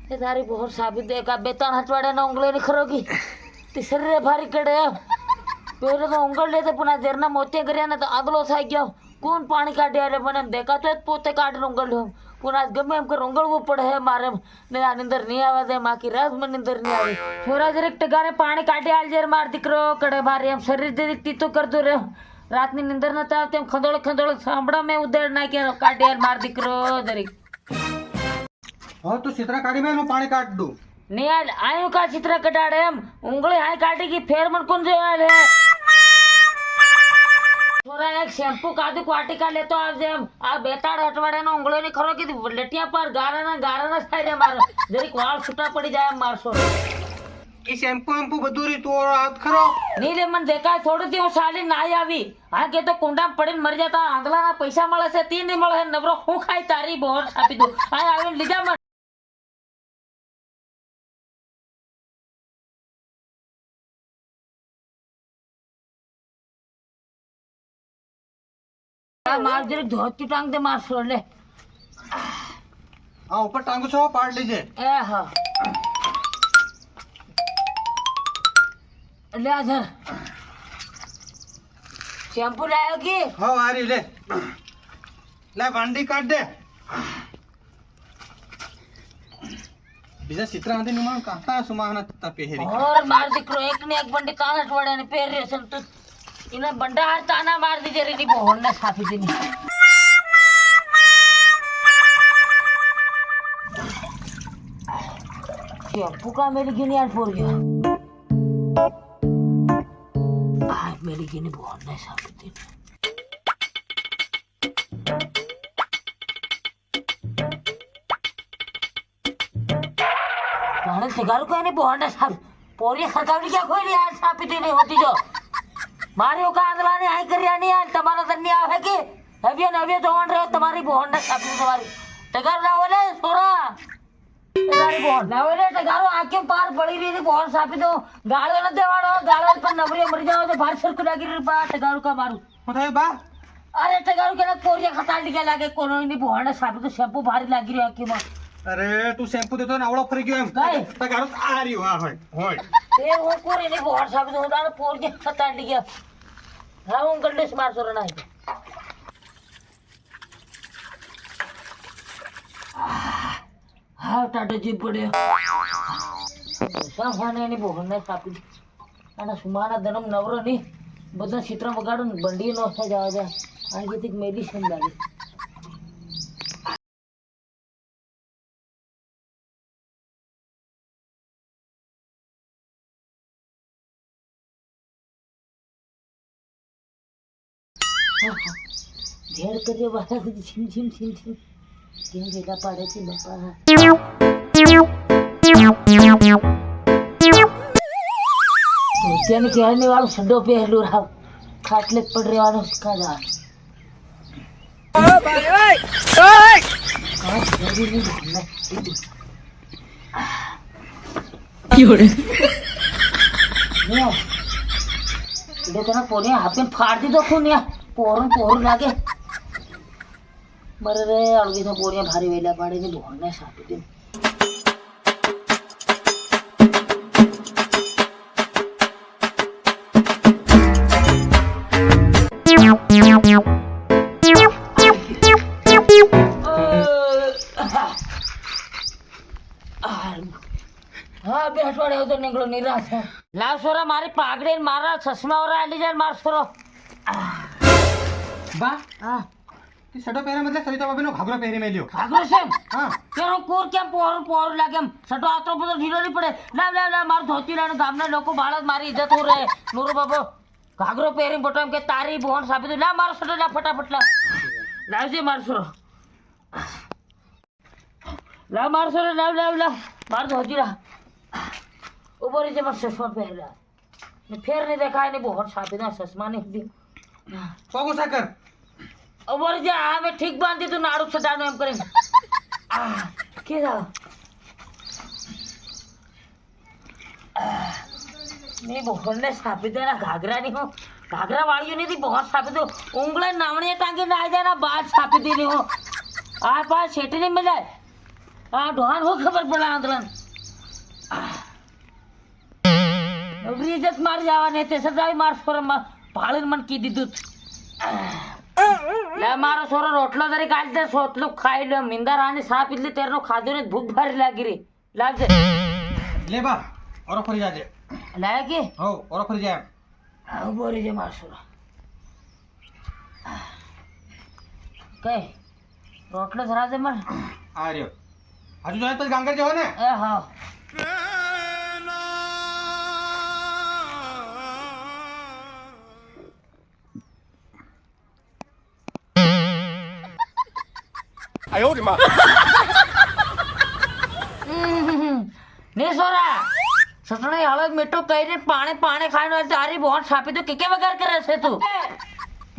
ते तारी बहुत साबित देखा बेतान हटवाड़े ना उंगले नहीं खरोगी तिसरे भारी कड़े पहले तो उंगल लेते पुन्हा जरना मोते करिया ना तो अगलो था गया कौन पानी काटे आले पण देखा तो पोते काट उंगल लो पुन्हा गमे हम कर उंगल वो पड़े है मारे ने निंदर नहीं आवा दे मां की रात में निंदर नहीं आवे थोड़ा जरे टगारे पानी काटे आल जर मार दिकरो कड़े भारी हम शरीर दे तीतो कर दो रे रात में निंदर न तावते हम खंदोळ खंदोळ सांभड़ा में उधर ना के काटे यार मार दिकरो जरी हाँ तो चित्रा काटी में मैं पानी काट दूं नहीं आल आयो का चित्रा कटाड़े हम उंगली हाय काटे की फेर मन कौन जो आल है थोड़ा एक शैम्पू कादू क्वाटी का ले तो आज हम आ बेताड़ हटवाड़े ना उंगली नहीं खरो की लटिया पर गारा ना साइड मार जरी वाल छुटा पड़ी जाए मारसो ये शैम्पू वैम्पू बदूरी तो हाथ खरो नहीं ले मन देखा थोड़ी दी वो साली ना आवी हाँ के तो कुंडा पड़े मर जाता अगला ना पैसा मळे से 3 नहीं मळे नवरो हूँ खाई तारी बहुत छापी दो हाँ आवे लीजा मन मार जरे धोती टांग दे मार छोड़ ले हाँ ऊपर टांगो छो पाट लीजिए ए हाँ ले आधर शैम्पू लायो की हाँ आ रही ले ले बांडी काट दे बीजा चित्रा आंधी नुमान कहता सुमाहना तपेहरी और मार दिकरो एक ने एक बंडी ताना ठवाड़े ने पैर रे सन तो इन्हें बंडा हाथ ताना मार दीजिए रे नी बोहन ने साफी देनी शैम्पू का मेरी गिनी यार पोर गया आज मेरी गिनी बोहन ने साफी देनी पाने सिगारू को नहीं बोहन ने साफ पोरी सरकार क्या कोई नहीं आज साफी देनी होती जो मारियो का आंदोलन आई करिया नहीं यार तुम्हारा तो नहीं आवे कि अभी जोन रहे हो तुम्हारी बहन ने साफी तुम्हारी टगर ना बोले सोरा तुम्हारी बहन ना बोले टगारो आंखें पार पड़ी रही थी बहन साफी दो गाड़ो न देवाड़ो गाड़ो पर नवरी मर जाओ तो बाहर सर खुला गिर पा टगारो का मारू बताए बा अरे टगारो के ना कोरिया खताल निकल लागे कोनो नहीं बहन ने साफी तो शैम्पू भारी लागी रही आंखें में अरे तू शैम्पू देतो ना आवड़ा फरी गयो एम काय तगारो आ रही हां होय ए वो कोरी नहीं बहन साफी तो होता पोर के खताल निकल हाँ उन गंडे से मार सोरा ना हाँ टाटा जी पड़े सब खाने नहीं बोलने सापी आना सुमाना दनम नवरो नहीं बदन चित्रा बगाड़ो बंडी नो था जावा जा आगे तक मेडिसिन लागे ढेर कर बाहर झिम झिम झिम झिम क्यों बेटा पड़े थी बापा तो ने कहने वालों सड्डो पे हलू रहा खाटले पड़ रहे वालों का जा ओ भाई ओए आज जल्दी नहीं भागना क्यों रे नो देखो ना पोरिया हाथ में फाड़ दी दो खूनिया पोर लागे मर रे अलगी तो पोरिया भारी वेला पाड़े ने बोलने साथ दिन हाँ बेटवाड़े हो तो निकलो निराश है लाओ सोरा मारी पागड़े मारा चश्मा और आली जान मार सोरो बा हाँ कि सटो पहरे मतलब सरिता बाबी नो घाघरा पहरे में लियो घाघरो से हां तेरो कोर क्या पोर लागे हम सटो आतो बदल ढीलो नहीं पड़े ला मार धोती लाने गामना लोको बाळत मारी इज्जत हो रहे नूरो बाबू घाघरो पहरे बटम के तारी बोहन साबित ला मार सटो ला फटाफट ला जी मार सोरो ला मार सोरो ला मार धोती ला ऊपर से मत चश्मा पहन ला ने फेर नहीं देखा नहीं बोहन साबित ना चश्मा नहीं दी पागो साकर ऊपर जा हमें ठीक बांध दी तो नाड़ू सटानो हम करेंगे के था नहीं बोहन ने साबित है ना घाघरा नहीं हो घाघरा वाली नहीं थी बहुत साबित हो उंगले नावने टांगे ना आ जाए ना बात साबित नहीं हो आप बात सेट नहीं मिला આ ડોહાન હો ખબર પડે આંતરણ નવરી ઇજ્જત મારી જવાની તે સદાય માર છોરો ભાળીને મને કી દીધું લે મારો છોરો રોટલો તરી કાઢી દે સોટલું ખાઈ લે મિંદા રાની સાપ એટલે તેરનો ખાધો ને ભૂખ ભારી લાગી રહી લાગજે લે બા ઓરો ફરી જાજે લાય કે હો ઓરો ફરી જાય આવ બોરી જે માર છોરો કઈ રોટલો ધરા દે મને આ રહ્યો હજુ જોઈએ તો ગાંગર જેવો ને એ હા ને સોરા સસણે હાલત મીઠું કહીને પાણી પાણી ખાઈને તારી બોન છાપી તો કે વગર કરે છે તું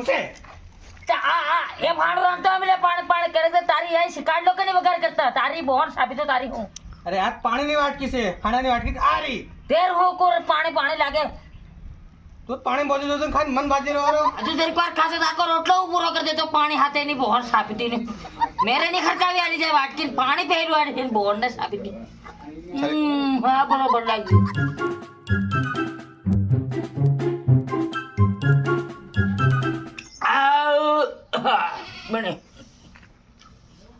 કે એ ભાડું રાંધતો અમે પાણી પાણી કરે છે તારી અહીં શિકાર લોકો ને વગર કરતા તારી બોન છાપી તો તારી હું અરે આ પાણીની વાટકી છે ખાણાની વાટકી આ રહી તેર હું કોર પાણી પાણી લાગે તું પાણી બોલી દો ખાન મન બાજી રહ્યો હજુ તેરી વાર ખાસે આખો રોટલો પૂરો કરી દેતો પાણી હાથે ની બોન છાપી દી ને મેરે ની ખરકાવી આલી જાય વાટકી પાણી પહેર્યું આલી બોન ને છાપી દી હા બરોબર લાગ્યું બને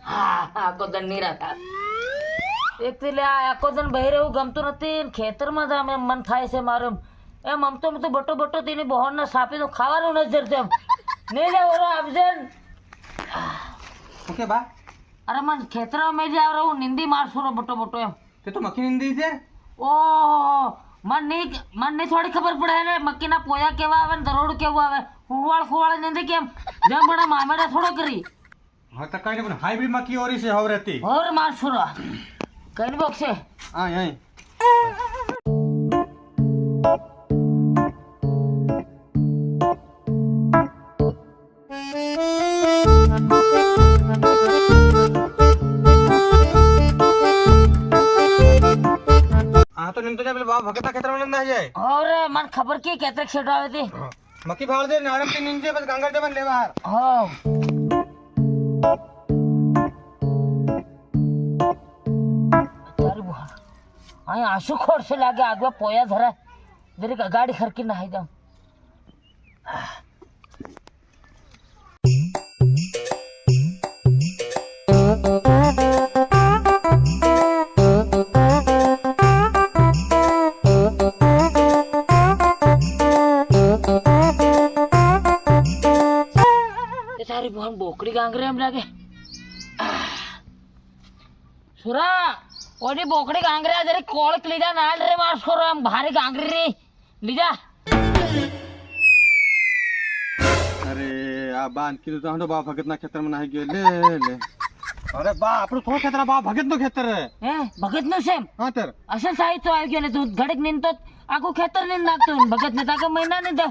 હા આખો દન નિરાતા એક થી લે આખો દન બહાર એવું ગમતું નથી ખેતરમાં જ અમે મન થાય છે મારું એમ આમ તો બટો બટો તેની બહોન ને સાપી તો ખાવાનું નજર તેમ નહીં લે ઓરો આપજે ઓકે બા અરે મન ખેતરમાં મેં જ આવરો હું નિંદી મારશું બટો બટો એમ તે તો મક્કી નિંદી છે ઓહો મને થોડી ખબર પડે ને મક્કીના પોયા કેવા આવે ને દરોડ કેવું આવે હુવાળ નિંદી કેમ જેમ પણ મામેડા થોડો કરી હા તો કઈ પણ હાઈબ્રિડ મક્કી ઓરી છે હવરેતી ઓર મારશું કઈ બોક્સે હા અહીં તો નિમ તો જાય પેલા ભગતના ખેતરમાં ના જાય ઓર મને ખબર કે કેતક શેડ આવે તે મક્કી ભાળ દે નારમ થી નીંજે બસ ગાંગર જબન લે બહાર હો તારી બહાર અહીં આંસુ ખોડશે લાગે આગળ પોયા ધરા દરેક ગાડી ખરકી નાહી જાઉં તારી બહન બોકડી ગાંગરે એમ લાગે સુરા ઓડી બોકડી ગાંગરે જરી કોળક લીધા નાલ રે માર છોરો એમ ભારી ગાંગરી રે લીધા અરે આ બાન કીધું તો હંડો બા ભગતના ખેતરમાં નાહી ગયો લે લે અરે બા આપણું થોડું ખેતર બા ભગતનું ખેતર હે ભગત નું છે હા તર અસલ સાહિત્ય તો આવી ગયો ને તું ઘડીક નીંદ તો આખું ખેતર નીંદ નાખતો ભગત ને તાકે મહિના ની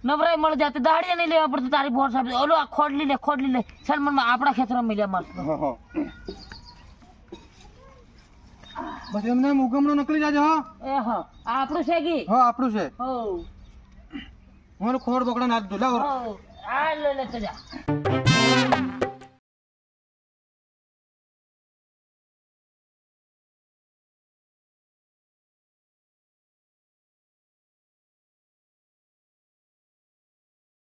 નવરાઈ મળી જાય દાડિયા નહીં લેવા પડતું તારી બોર સાહેબ ઓલો આ ખોડલી લે ચાલ મનમાં આપણા ખેતરમાં મળ્યા માર બસ એમને ઉગમનો નકલી જાજો હો એ હા આપણું છે કી હા આપણું છે હો મારું ખોડ બોકડા નાખ દો લાવ આ લે તો જા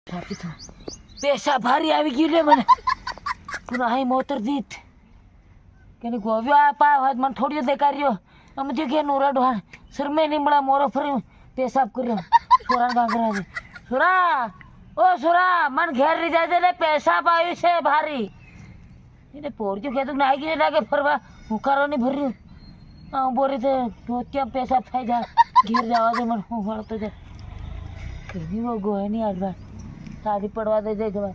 પૈસા ભારી આવી ગયું લે મને પુનઃ અહીં મોતર દીત કે ગોવ્યો આ પા મને થોડીઓ દેખાડ્યો અમે જે કે નોરા ડોહાણ શરમે નીમડા મોરો ફરી પેશાબ કર્યો સોરા ગાંગરા છે સુરા ઓ સુરા મન ઘેર લઈ જાય ને પેશાબ આવ્યું છે ભારી એને પોરજો કહેતું ને આવી ગયું લાગે ફરવા હુકારો નહીં ભર્યું હા બોરી તો ત્યાં પેશાબ થઈ જાય ઘેર જવા દે મને હું વળતો જાય કઈ બહુ ગોય નહીં આડવા સારી પડવા દે જાય જવા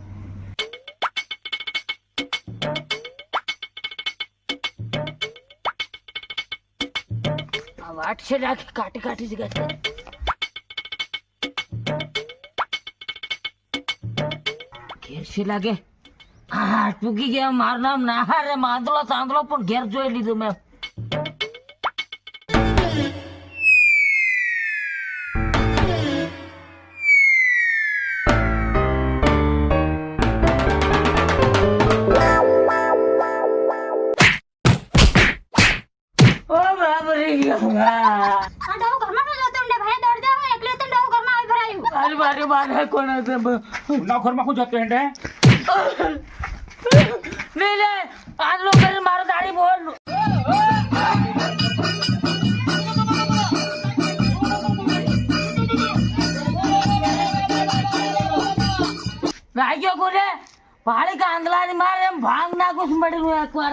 આ વાટ છે લાગે કાટી જગ્યા ઘેર છે લાગે હા ટૂંકી ગયા મારું નામ ના રે માંદલો તાંદલો પણ ઘેર જોઈ લીધું મેં આ ડો ઘરમાં શું જોતો ને ભાઈ દોડ જાવ એકલે તો ડો ઘરમાં આવી ભરાયું અરે મારે મારે કોણ ના ઘરમાં શું જતો હેડે નહીં લે આજ લોકો મારો દાડી બોલ રાગ્યો કોને ભાડી કાંગલાની મારે એમ ભાંગ નાખું છું મળી એકવાર